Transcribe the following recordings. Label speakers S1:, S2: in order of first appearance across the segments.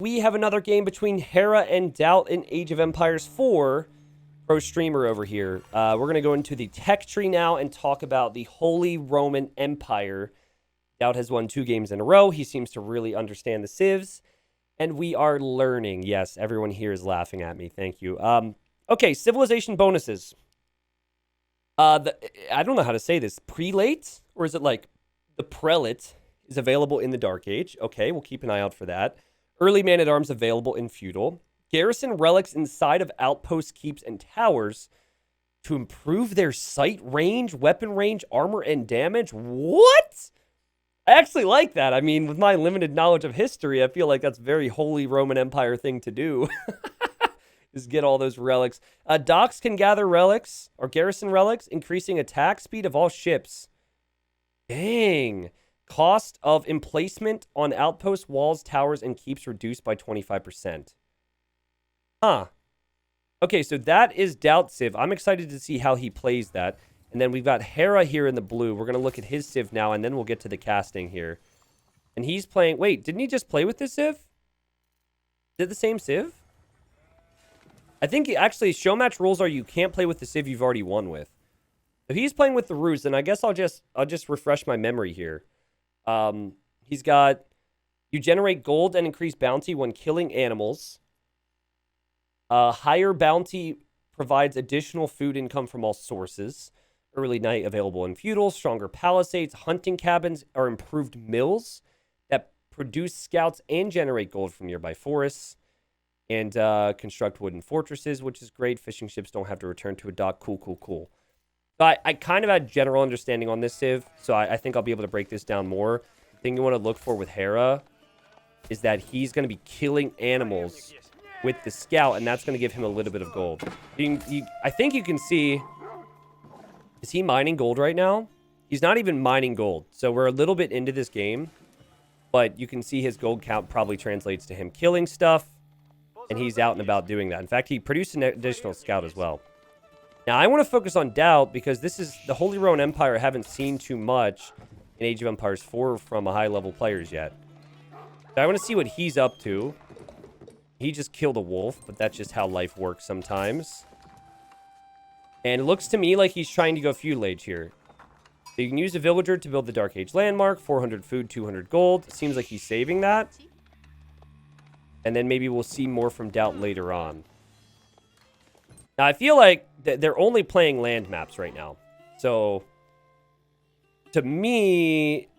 S1: We have another game between Hera and DauT in Age of Empires 4. Pro streamer over here. We're going to go into the tech tree now and talk about the Holy Roman Empire. DauT has won 2 games in a row. He seems to really understand the civs. And we are learning. Yes, everyone here is laughing at me. Thank you. Okay, civilization bonuses. I don't know how to say this. Prelate? Or is it like the prelate is available in the Dark Age? Okay, we'll keep an eye out for that. Early man-at-arms available in feudal. Garrison relics inside of outposts, keeps, and towers to improve their sight range, weapon range, armor, and damage. What? I actually like that. I mean, with my limited knowledge of history, I feel like that's a very Holy Roman Empire thing to do. Is get all those relics. Docks can gather relics, or garrison relics, increasing attack speed of all ships. Dang. Cost of emplacement on outpost walls, towers, and keeps reduced by 25%. Huh. Okay, so that is DauT Civ. I'm excited to see how he plays that. And then we've got Hera here in the blue. We're going to look at his Civ now, and then we'll get to the casting here. And he's playing... Wait, didn't he just play with this Civ? Is it the same Civ? I think, actually, show match rules are you can't play with the Civ you've already won with. If he's playing with the Ruse, then I guess I'll just refresh my memory here. He's got, you generate gold and increase bounty when killing animals. Higher bounty provides additional food income from all sources. Early night available in feudal. Stronger palisades, hunting cabins, or improved mills that produce scouts and generate gold from nearby forests. And construct wooden fortresses, which is great. Fishing ships don't have to return to a dock. Cool. But I kind of had general understanding on this Civ, so I think I'll be able to break this down more. The thing you want to look for with Hera is that he's going to be killing animals with the scout, and that's going to give him a little bit of gold. I think you can see... Is he mining gold right now? He's not even mining gold, so we're a little bit into this game, but you can see his gold count probably translates to him killing stuff, and he's out and about doing that. In fact, he produced an additional scout as well. Now, I want to focus on DauT because this is the Holy Roman Empire. I haven't seen too much in Age of Empires 4 from a high-level players yet. So I want to see what he's up to. He just killed a wolf, but that's just how life works sometimes. And it looks to me like he's trying to go feudal age here. So you can use a villager to build the Dark Age landmark. 400 food, 200 gold. It seems like he's saving that. And then maybe we'll see more from DauT later on. Now, I feel like they're only playing land maps right now. So, to me,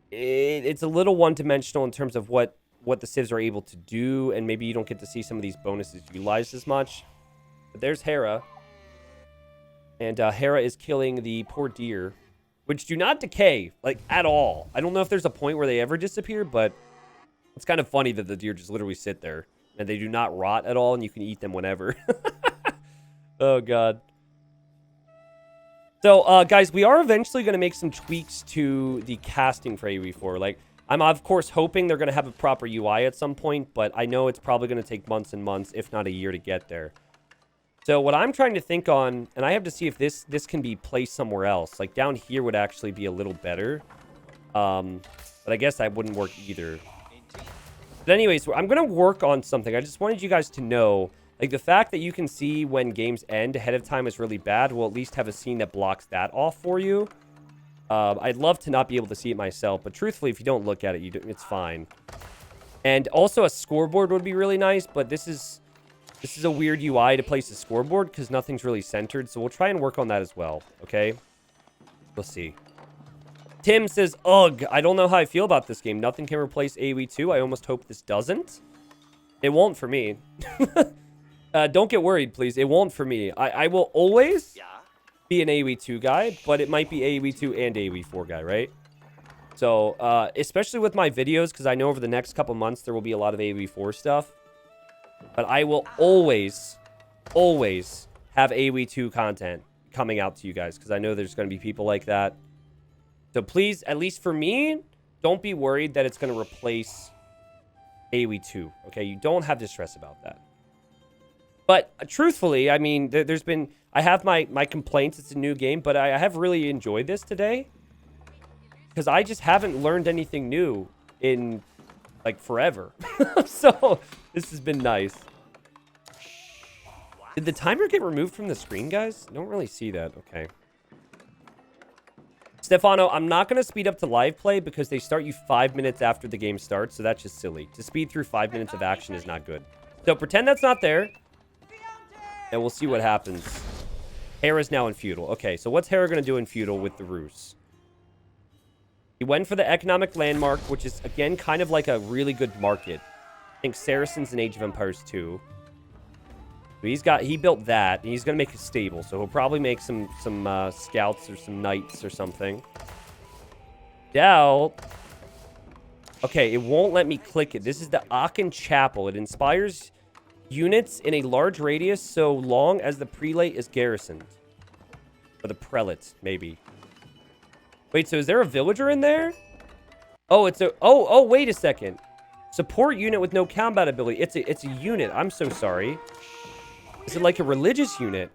S1: it's a little one-dimensional in terms of what the civs are able to do. And maybe you don't get to see some of these bonuses utilized as much. But there's Hera. And Hera is killing the poor deer, which do not decay, like, at all. I don't know if there's a point where they ever disappear, but it's kind of funny that the deer just literally sit there. And they do not rot at all, and you can eat them whenever. Oh, God. So, guys, we are eventually going to make some tweaks to the casting for AoE4. Like, I'm, of course, hoping they're going to have a proper UI at some point, but I know it's probably going to take months and months, if not a year, to get there. So, what I'm trying to think on, and I have to see if this can be placed somewhere else. Like, down here would actually be a little better. But I guess that wouldn't work either. But anyways, I'm going to work on something. I just wanted you guys to know... Like, the fact that you can see when games end ahead of time is really bad. We'll at least have a scene that blocks that off for you. I'd love to not be able to see it myself, but truthfully, if you don't look at it, it's fine. And also, a scoreboard would be really nice, but this is a weird UI to place a scoreboard because nothing's really centered, so we'll try and work on that as well, okay? We'll see. Tim says, ugh, I don't know how I feel about this game. Nothing can replace AoE 2. I almost hope this doesn't. It won't for me. Don't get worried, please. It won't for me. I will always be an AoE 2 guy, but it might be AoE 2 and AoE 4 guy, right? So, especially with my videos, because I know over the next couple months there will be a lot of AoE 4 stuff. But I will always have AoE 2 content coming out to you guys, because I know there's going to be people like that. So please, at least for me, don't be worried that it's going to replace AoE 2, okay? You don't have to stress about that. But truthfully, I mean, there's been... I have my complaints. It's a new game, but I have really enjoyed this today. Because I just haven't learned anything new in like forever. So this has been nice. Did the timer get removed from the screen, guys? I don't really see that. Okay. Stefano, I'm not going to speed up to live play because they start you 5 minutes after the game starts, so that's just silly. To speed through 5 minutes of action is not good. So pretend that's not there, and we'll see what happens. Hera's now in feudal. Okay, so what's Hera going to do in feudal with the Rus? He went for the economic landmark, which is, again, kind of like a really good market. I think Saracens in Age of Empires 2. He built that, and he's going to make it stable. So he'll probably make some scouts or some knights or something. DauT. Okay, it won't let me click it. This is the Aachen Chapel. It inspires units in a large radius so long as the prelate is garrisoned. Or the prelate, maybe. Wait, so is there a villager in there? Oh, it's a... Oh, wait a second. Support unit with no combat ability. It's a unit. I'm so sorry. Is it like a religious unit?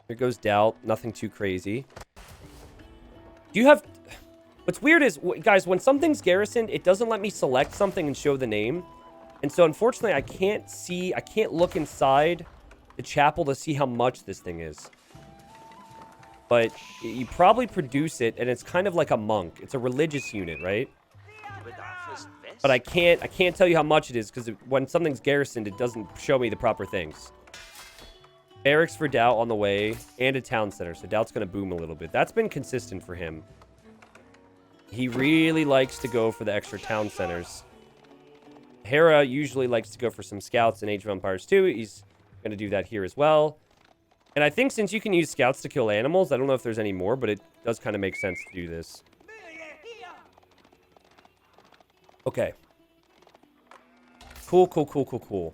S1: Here goes DauT. Nothing too crazy. Do you have... What's weird is, guys, when something's garrisoned, it doesn't let me select something and show the name. And so, unfortunately, I can't look inside the chapel to see how much this thing is. But you probably produce it, and it's kind of like a monk. It's a religious unit, right? But I can't tell you how much it is, because when something's garrisoned, it doesn't show me the proper things. Barracks for DauT on the way, and a town center. So DauT's going to boom a little bit. That's been consistent for him. He really likes to go for the extra town centers. Hera usually likes to go for some scouts in Age of Empires 2. He's going to do that here as well. And I think since you can use scouts to kill animals, I don't know if there's any more, but it does kind of make sense to do this. Okay. Cool.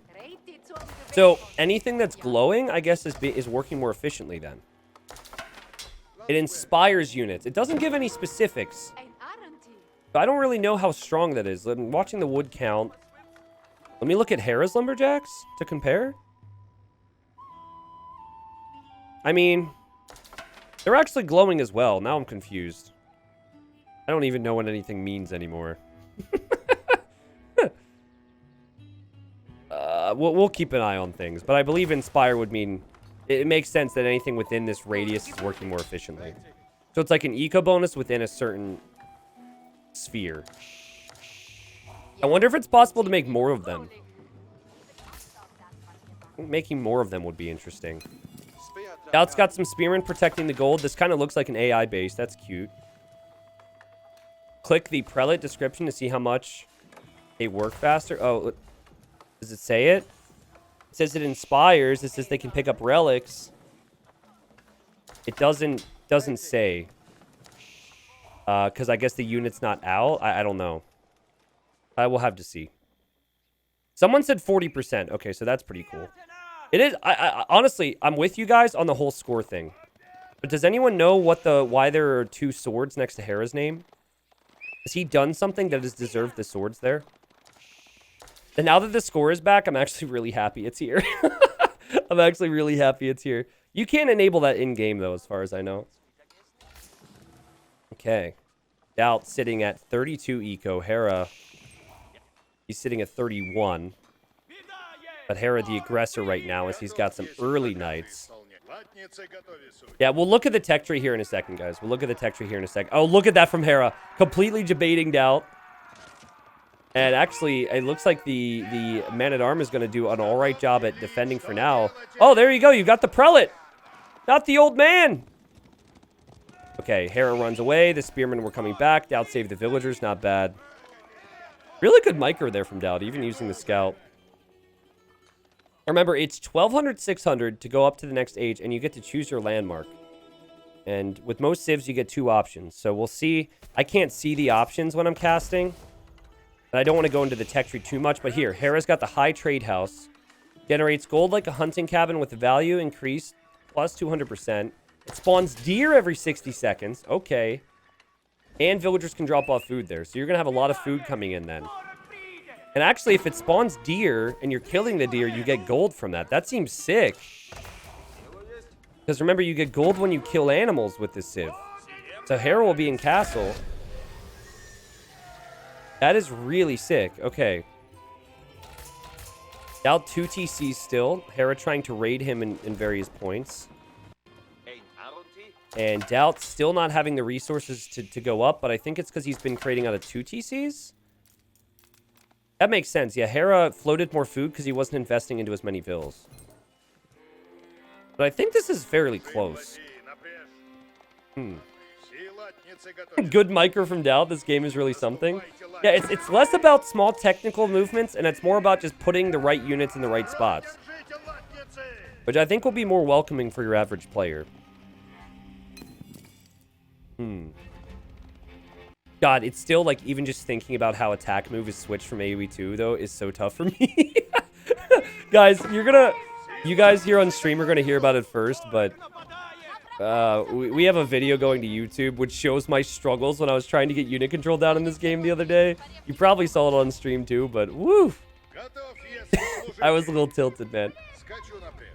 S1: So, anything that's glowing, I guess, is working more efficiently then. It inspires units. It doesn't give any specifics. But I don't really know how strong that is. I'm watching the wood count. Let me look at Hera's lumberjacks to compare. I mean, they're actually glowing as well. Now I'm confused. I don't even know what anything means anymore. We'll keep an eye on things, but I believe Inspire would mean it makes sense that anything within this radius is working more efficiently. So it's like an eco bonus within a certain sphere. I wonder if it's possible to make more of them. Making more of them would be interesting. DauT's got some spearmen protecting the gold. This kind of looks like an AI base. That's cute. Click the prelate description to see how much they work faster. Oh, does it say it? It says it inspires. It says they can pick up relics. It doesn't say. Because I guess the unit's not out. I don't know. I will have to see. Someone said 40%. Okay, so that's pretty cool. It is. Honestly, I'm with you guys on the whole score thing. But does anyone know why there are 2 swords next to Hera's name? Has he done something that has deserved the swords there? And now that the score is back, I'm actually really happy it's here. I'm actually really happy it's here. You can't enable that in-game, though, as far as I know. Okay. DauT sitting at 32 eco. Hera, he's sitting at 31. But Hera, the aggressor right now, as he's got some early knights. Yeah, we'll look at the tech tree here in a second, guys. We'll look at the tech tree here in a second. Oh, look at that from Hera. Completely debating DauT. And actually, it looks like the man-at-arm is going to do an all-right job at defending for now. Oh, there you go. You got the prelate. Not the old man. Okay, Hera runs away. The spearmen were coming back. DauT saved the villagers. Not bad. Really good micro there from DauT, even using the scout. Remember, it's 1200, 600 to go up to the next age, and you get to choose your landmark. And with most civs, you get 2 options. So we'll see. I can't see the options when I'm casting. And I don't want to go into the tech tree too much, but here, Hera's got the high trade house. Generates gold like a hunting cabin with the value increased plus 200%. It spawns deer every 60 seconds. Okay. And villagers can drop off food there. So you're going to have a lot of food coming in then. And actually, if it spawns deer and you're killing the deer, you get gold from that. That seems sick. Because remember, you get gold when you kill animals with this civ. So Hera will be in castle. That is really sick. Okay. DauT 2 TCs still. Hera trying to raid him in various points. And DauT still not having the resources to go up, but I think it's because he's been creating out of 2 TCs. That makes sense. Yeah, Hera floated more food because he wasn't investing into as many vills. But I think this is fairly close. Good micro from DauT. This game is really something. Yeah, it's less about small technical movements, and it's more about just putting the right units in the right spots. Which I think will be more welcoming for your average player. God, it's still like even just thinking about how attack move is switched from AoE 2 though is so tough for me. Guys, you guys here on stream are gonna hear about it first, but we have a video going to YouTube which shows my struggles when I was trying to get unit control down in this game the other day. You probably saw it on stream too, but woo! I was a little tilted, man.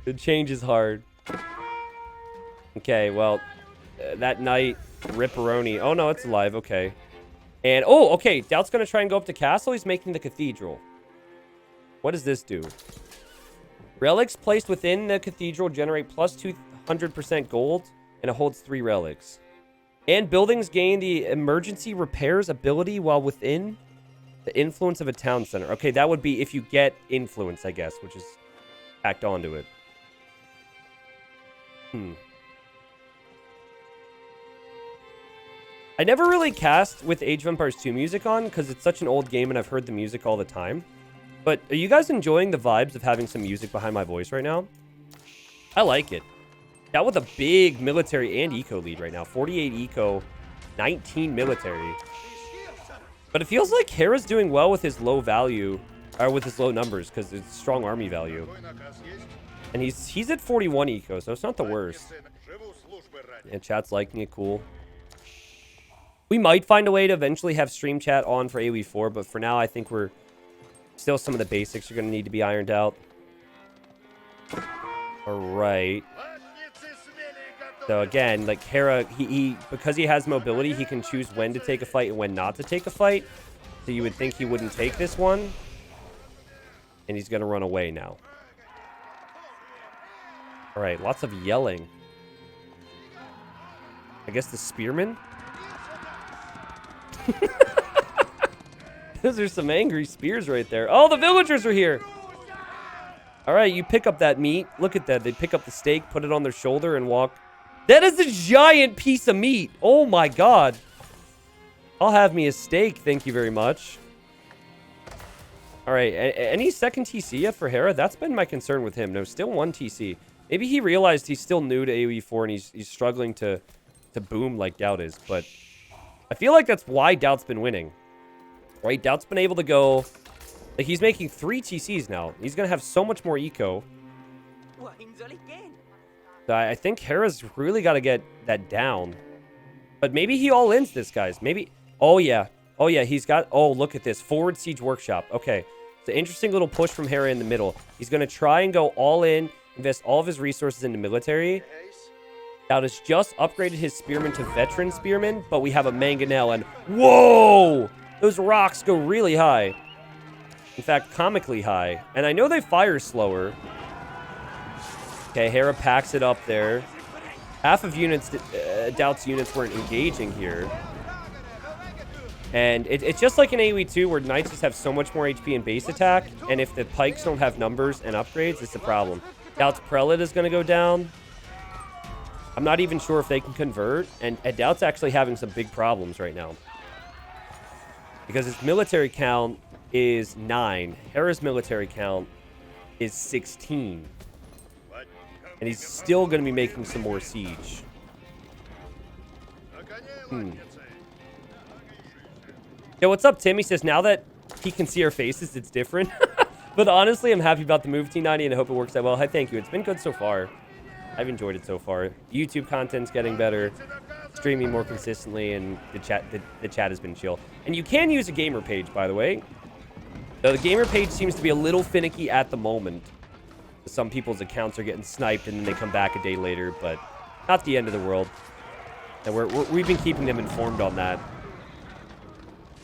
S1: The change is hard. Okay, well, that night, Ripperoni. Oh no, it's alive. Okay. And, oh, okay. DauT's going to try and go up to castle. He's making the cathedral. What does this do? Relics placed within the cathedral generate plus 200% gold, and it holds 3 relics. And buildings gain the emergency repairs ability while within the influence of a town center. Okay, that would be if you get influence, I guess, which is tacked onto it. I never really cast with Age of Empires 2 music on because it's such an old game and I've heard the music all the time. But are you guys enjoying the vibes of having some music behind my voice right now? I like it. That with a big military and eco lead right now. 48 eco, 19 military. But it feels like Hera's doing well with his low value, or with his low numbers, because it's strong army value. And he's at 41 eco, so it's not the worst. And chat's liking it, cool. We might find a way to eventually have stream chat on for AoE 4, but for now, I think we're still some of the basics are going to need to be ironed out. All right. So again, like Hera, he because he has mobility, he can choose when to take a fight and when not to take a fight. So you would think he wouldn't take this one. And he's going to run away now. All right, lots of yelling. I guess the spearmen? Those are some angry spears right there. Oh, the villagers are here. All right, you pick up that meat. Look at that. They pick up the steak, put it on their shoulder, and walk. That is a giant piece of meat. Oh, my God. I'll have me a steak. Thank you very much. All right, any second TC yet for Hera? That's been my concern with him. No, still 1 TC. Maybe he realized he's still new to AoE 4 and he's struggling to boom like DauT is, but I feel like that's why DauT's been winning. Right? DauT's been able to go... Like, he's making 3 TCs now. He's going to have so much more eco. So I think Hera's really got to get that down. But maybe he all-ins this, guys. Maybe... Oh, yeah. Oh, yeah, he's got... Oh, look at this. Forward Siege Workshop. Okay. It's an interesting little push from Hera in the middle. He's going to try and go all-in, invest all of his resources into military. DauT has just upgraded his spearmen to veteran spearmen, but we have a mangonel and... Whoa! Those rocks go really high. In fact, comically high. And I know they fire slower. Okay, Hera packs it up there. Half of units, DauT's units weren't engaging here. And it's just like in AoE 2 where knights just have so much more HP and base attack. And if the pikes don't have numbers and upgrades, it's a problem. DauT's prelate is going to go down. I'm not even sure if they can convert. And DauT's actually having some big problems right now. Because his military count is 9. Hera's military count is 16. And he's still going to be making some more siege. Yo, what's up, Tim? He says, now that he can see our faces, it's different. But honestly, I'm happy about the move, T90, and I hope it works out well. Hi, thank you. It's been good so far. I've enjoyed it so far. YouTube content's getting better. Streaming more consistently, and the chat has been chill. And you can use a gamer page, by the way. Though the gamer page seems to be a little finicky at the moment. Some people's accounts are getting sniped, and then they come back a day later, but not the end of the world. And we've been keeping them informed on that.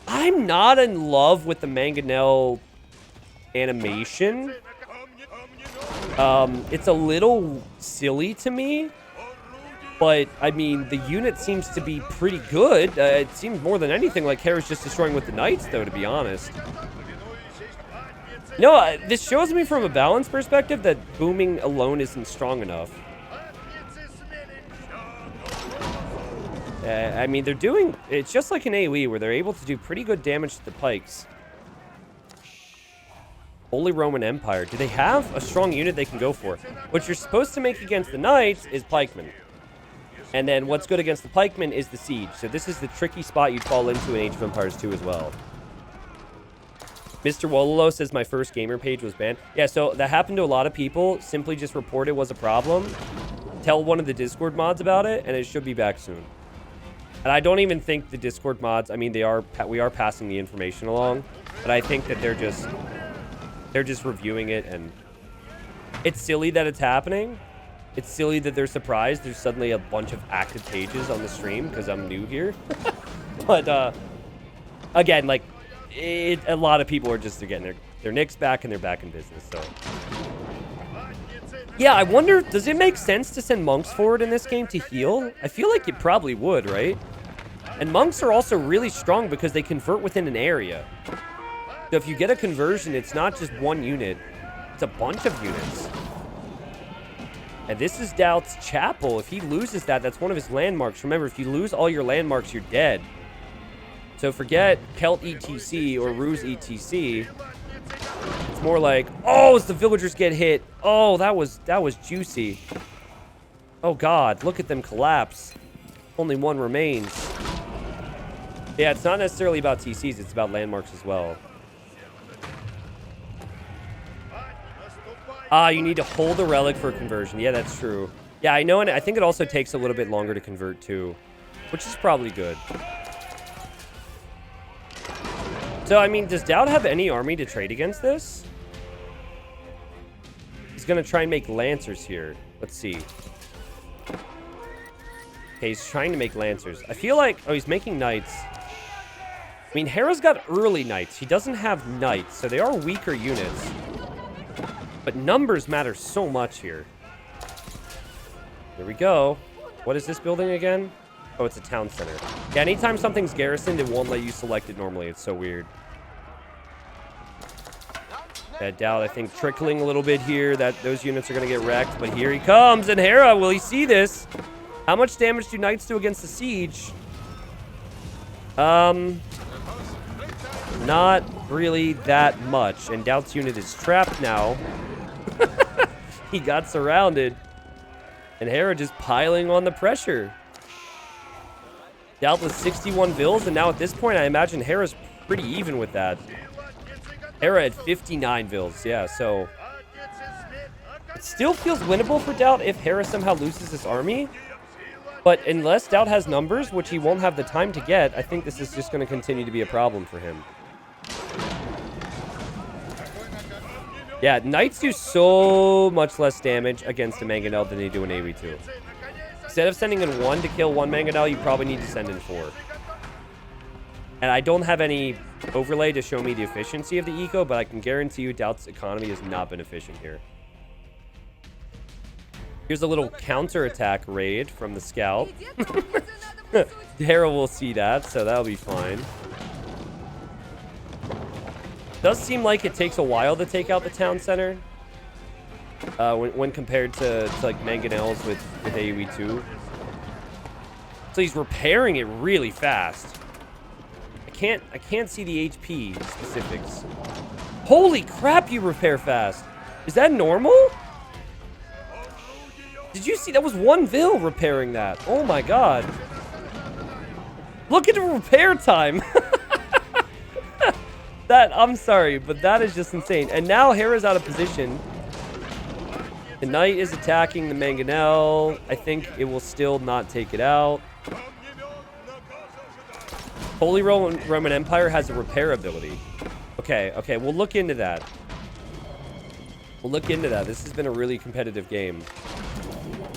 S1: I'm not in love with the Mangonel animation. It's a little silly to me. But, I mean, the unit seems to be pretty good. It seems more than anything like Hera's just destroying with the Knights, though, to be honest. No, this shows me from a balance perspective that booming alone isn't strong enough. I mean, they're doing... It's just like an AoE, where they're able to do pretty good damage to the pikes. Holy Roman Empire. Do they have a strong unit they can go for? What you're supposed to make against the Knights is pikemen. And then what's good against the pikemen is the siege. So this is the tricky spot you'd fall into in Age of Empires 2 as well. Mr. Wololo says my first gamer page was banned. Yeah, so that happened to a lot of people. Simply just report it was a problem. Tell one of the Discord mods about it, and it should be back soon. And I don't even think the Discord mods, I mean, we are passing the information along, but I think that they're just reviewing it, and it's silly that it's happening. It's silly that they're surprised there's suddenly a bunch of active pages on the stream because I'm new here. But, again, like, a lot of people are just, again, their nicks back and they're back in business, so. Yeah, I wonder, does it make sense to send monks forward in this game to heal? I feel like it probably would, right? And monks are also really strong because they convert within an area. So if you get a conversion, it's not just one unit. It's a bunch of units. And this is DauT's chapel. If he loses that, that's one of his landmarks. Remember, if you lose all your landmarks, you're dead. So forget Celt ETC or Ruse ETC. It's more like, oh, as the villagers get hit. Oh, that was juicy. Oh, God. Look at them collapse. Only one remains. Yeah, it's not necessarily about TCs. It's about landmarks as well. Ah, you need to hold a relic for a conversion. Yeah, that's true. Yeah, I know, and I think it also takes a little bit longer to convert, too. Which is probably good. So, I mean, does DauT have any army to trade against this? He's going to try and make Lancers here. Let's see. Okay, he's trying to make Lancers. I feel like... Oh, he's making Knights. I mean, Hera's got early Knights. He doesn't have Knights, so they are weaker units. But numbers matter so much here. There we go. What is this building again? Oh, it's a town center. Yeah, anytime something's garrisoned, it won't let you select it normally. It's so weird. That DauT, I think, trickling a little bit here. Those units are going to get wrecked. But here he comes. And Hera, will he see this? How much damage do Knights do against the siege? Not really that much. And DauT's unit is trapped now. He got surrounded. And Hera just piling on the pressure. DauT with 61 vills, and now at this point, I imagine Hera's pretty even with that. Hera at 59 vills, yeah, so... It still feels winnable for DauT if Hera somehow loses this army. But unless DauT has numbers, which he won't have the time to get, I think this is just going to continue to be a problem for him. Yeah, Knights do so much less damage against a Mangonel than they do in AoE2. Instead of sending in 1 to kill 1 Mangonel, you probably need to send in 4. And I don't have any overlay to show me the efficiency of the eco, but I can guarantee you DauT's economy has not been efficient here. Here's a little counterattack raid from the scout. Hera will see that, so that'll be fine. Does seem like it takes a while to take out the town center. When compared to like Mangonels with AoE 2. So he's repairing it really fast. I can't see the HP specifics. Holy crap, you repair fast. Is that normal? Did you see that was 1 Vil repairing that? Oh my god. Look at the repair time. I'm sorry, but that is just insane. And now Hera's out of position. The Knight is attacking the Mangonel. I think it will still not take it out. Holy Roman Empire has a repair ability. Okay, we'll look into that. We'll look into that. This has been a really competitive game.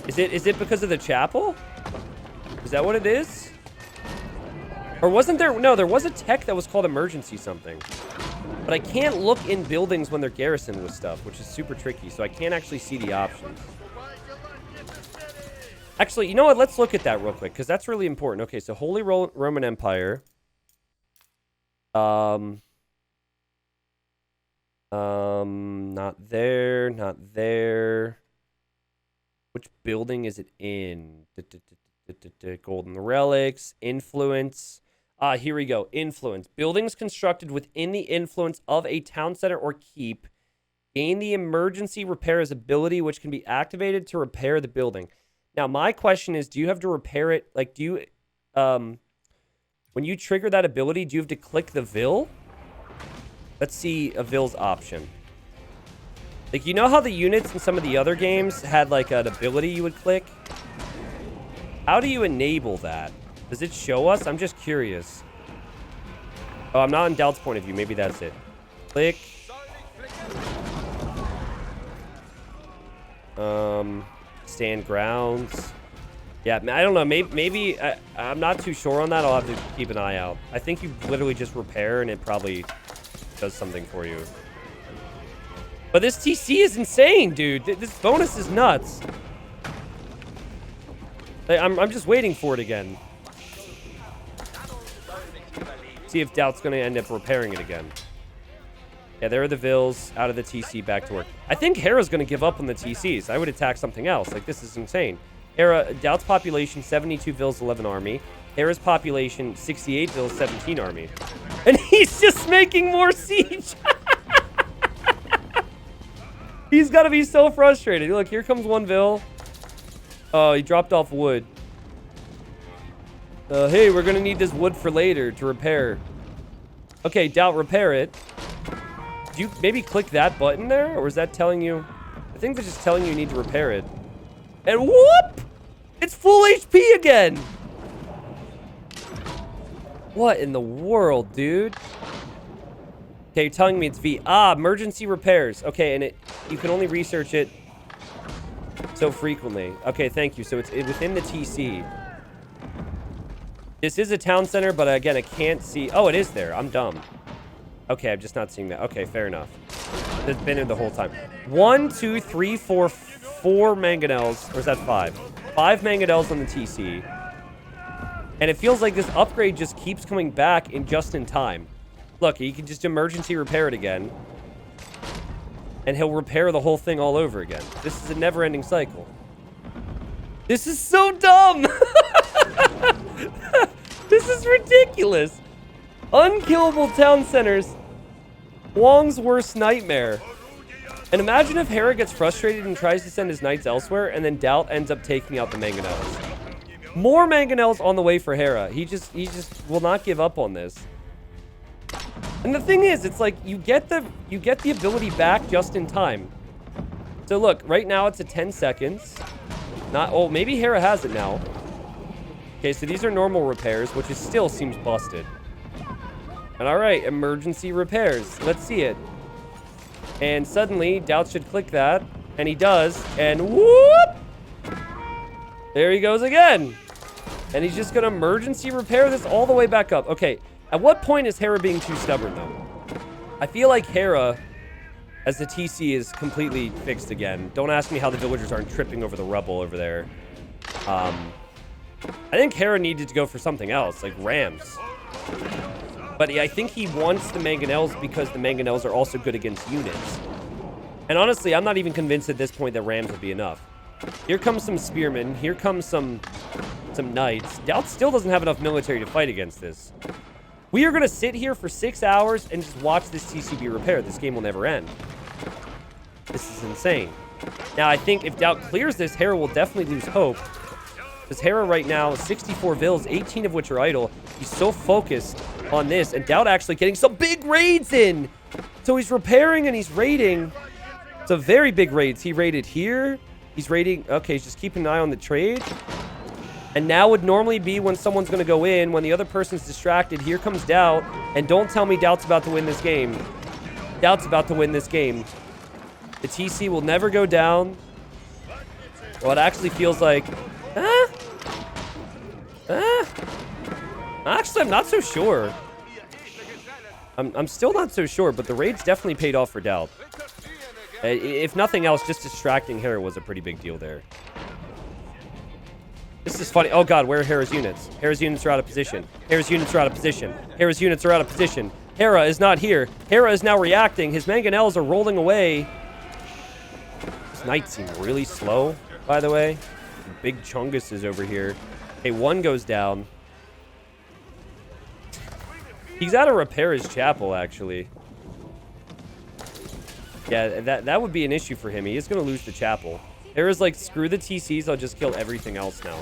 S1: Is it because of the chapel? Is that what it is? Or wasn't there? No, there was a tech that was called emergency something. But I can't look in buildings when they're garrisoned with stuff, which is super tricky. So I can't actually see the options. Actually, you know what? Let's look at that real quick, because that's really important. Okay, so Holy Roman Empire. Not there, not there. Which building is it in? Golden relics, influence. Here we go. Influence. Buildings constructed within the influence of a town center or keep gain the emergency repairs ability, which can be activated to repair the building. Now, my question is, do you have to repair it? Like, do you, when you trigger that ability, do you have to click the Vil? Let's see a Vil's option. Like, you know how the units in some of the other games had, like, an ability you would click? How do you enable that? Does it show us? I'm just curious. Oh, I'm not in DauT's point of view. Maybe that's it. Click. Stand grounds. Yeah, I don't know. Maybe I'm not too sure on that. I'll have to keep an eye out. I think you literally just repair and it probably does something for you. But this TC is insane, dude. This bonus is nuts. I'm just waiting for it again. See if DauT's going to end up repairing it again. Yeah, there are the Vils out of the TC back to work. I think Hera's going to give up on the TCs. I would attack something else. Like, this is insane. Hera, DauT's population, 72 Vils, 11 army. Hera's population, 68 Vils, 17 army. And he's just making more siege. He's got to be so frustrated. Look, here comes one Vil. Oh, he dropped off wood. Hey, we're going to need this wood for later to repair. Okay, DauT, repair it. Did you maybe click that button there? Or is that telling you? I think they're just telling you need to repair it. And whoop! It's full HP again! What in the world, dude? Okay, you're telling me it's V. Emergency repairs. Okay, and you can only research it so frequently. Okay, thank you. So it's within the TC. This is a town center, but again, I can't see. Oh, it is there. I'm dumb. Okay, I'm just not seeing that. Okay, fair enough. It's been there the whole time. 1, 2, 3, 4 mangonels. Or is that 5? 5 mangonels on the TC. And it feels like this upgrade just keeps coming back just in time. Look, he can just emergency repair it again. And he'll repair the whole thing all over again. This is a never-ending cycle. This is so dumb! This is ridiculous! Unkillable town centers. Wong's worst nightmare. And imagine if Hera gets frustrated and tries to send his knights elsewhere, and then DauT ends up taking out the mangonels. More mangonels on the way for Hera. He just will not give up on this. And the thing is, it's like you get the ability back just in time. So look, right now it's at 10 seconds. Oh, maybe Hera has it now. Okay, so these are normal repairs, which still seems busted. And all right, emergency repairs. Let's see it. And suddenly, DauT should click that, and he does, and whoop! There he goes again. And he's just gonna emergency repair this all the way back up. Okay, at what point is Hera being too stubborn, though? I feel like Hera, as the TC, is completely fixed again. Don't ask me how the villagers aren't tripping over the rubble over there. I think Hera needed to go for something else, like rams. But I think he wants the mangonels because the mangonels are also good against units. And honestly, I'm not even convinced at this point that rams would be enough. Here comes some spearmen. Here comes some knights. DauT still doesn't have enough military to fight against this. We are going to sit here for 6 hours and just watch this TCB repaired. This game will never end. This is insane. Now, I think if DauT clears this, Hera will definitely lose hope. Because Hera right now, 64 Vils, 18 of which are idle. He's so focused on this. And DauT actually getting some big raids in. So he's repairing and he's raiding. Some very big raids. He raided here. He's raiding. Okay, he's just keeping an eye on the trade. And now would normally be when someone's going to go in. When the other person's distracted. Here comes DauT. And don't tell me DauT's about to win this game. DauT's about to win this game. The TC will never go down. Well, it actually feels like... Actually, I'm not so sure. I'm still not so sure, but the raids definitely paid off for DauT. If nothing else, just distracting Hera was a pretty big deal there. This is funny. Oh god, where are Hera's units? Hera's units are out of position. Hera's units are out of position. Hera's units are out of position. Hera is not here. Hera is now reacting. His mangonels are rolling away. These knights seem really slow, by the way. Big Chungus is over here. Okay, one goes down. He's got to repair his chapel, actually. Yeah, that would be an issue for him. He is going to lose the chapel. Hera's like, screw the TCs, I'll just kill everything else now.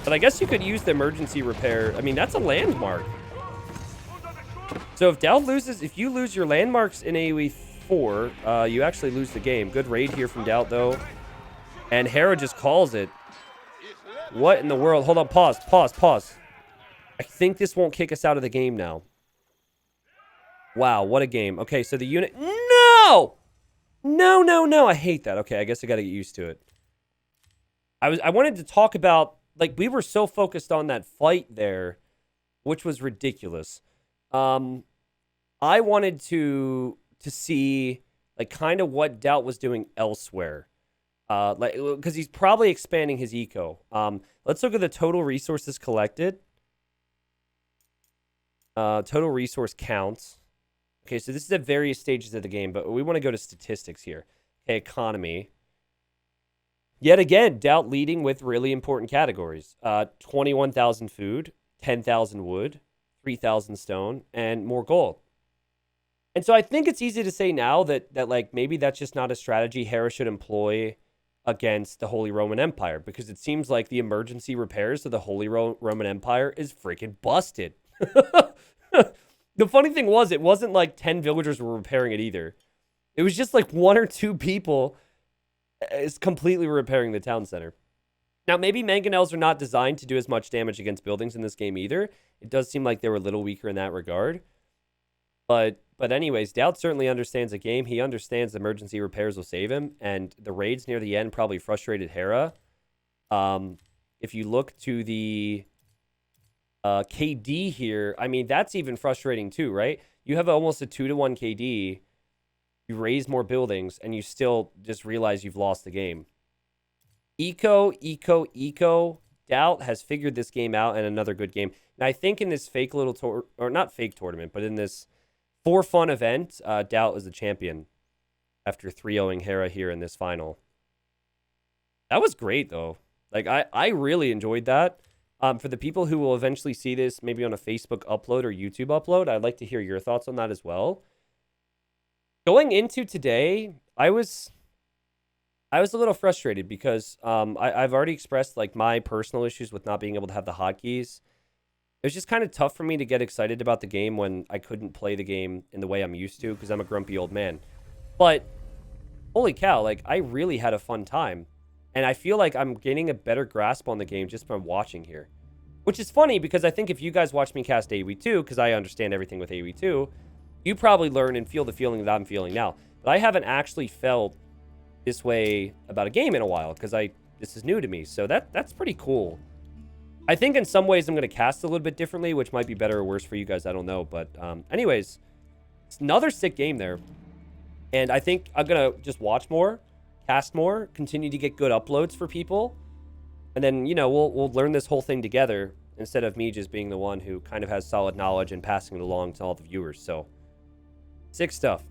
S1: But I guess you could use the emergency repair. I mean, that's a landmark. So if DauT loses, if you lose your landmarks in AoE 4, you actually lose the game. Good raid here from DauT, though. And Hera just calls it. What in the world? Hold on, pause. I think this won't kick us out of the game now. Wow, what a game. Okay, so the unit... No! No. I hate that. Okay, I guess I got to get used to it. I wanted to talk about... Like, we were so focused on that fight there, which was ridiculous. I wanted to see, like, kind of what DauT was doing elsewhere. Like, because he's probably expanding his eco. Let's look at the total resources collected. Total resource counts. Okay, so this is at various stages of the game, but we want to go to statistics here. Okay, economy. Yet again, DauT leading with really important categories. 21,000 food, 10,000 wood, 3,000 stone, and more gold. And so I think it's easy to say now that like maybe that's just not a strategy Hera should employ against the Holy Roman Empire, because it seems like the emergency repairs of the Holy Roman Empire is freaking busted. The funny thing was, it wasn't like 10 villagers were repairing it either. It was just like 1 or 2 people is completely repairing the town center. Now, maybe mangonels are not designed to do as much damage against buildings in this game either. It does seem like they were a little weaker in that regard. But anyways, DauT certainly understands the game. He understands emergency repairs will save him. And the raids near the end probably frustrated Hera. If you look to the KD here, I mean, that's even frustrating too, right? You have almost a 2-to-1 KD. You raise more buildings, and you still just realize you've lost the game. Eco. DauT has figured this game out, and another good game. And I think in this fake little or not fake tournament, but in this for fun event, DauT is the champion after 3-0ing Hera here in this final. That was great, though. Like, I really enjoyed that. For the people who will eventually see this, maybe on a Facebook upload or YouTube upload, I'd like to hear your thoughts on that as well. Going into today, I was a little frustrated because I've already expressed like my personal issues with not being able to have the hotkeys. It was just kind of tough for me to get excited about the game when I couldn't play the game in the way I'm used to because I'm a grumpy old man. But holy cow, like I really had a fun time. And I feel like I'm gaining a better grasp on the game just from watching here. Which is funny because I think if you guys watch me cast AoE 2, because I understand everything with AoE 2, you probably learn and feel the feeling that I'm feeling now. But I haven't actually felt this way about a game in a while because this is new to me. So that's pretty cool. I think in some ways I'm going to cast a little bit differently, which might be better or worse for you guys. I don't know. But anyways, it's another sick game there. And I think I'm going to just watch more, cast more, continue to get good uploads for people. And then, you know, we'll learn this whole thing together instead of me just being the one who kind of has solid knowledge and passing it along to all the viewers. So, sick stuff.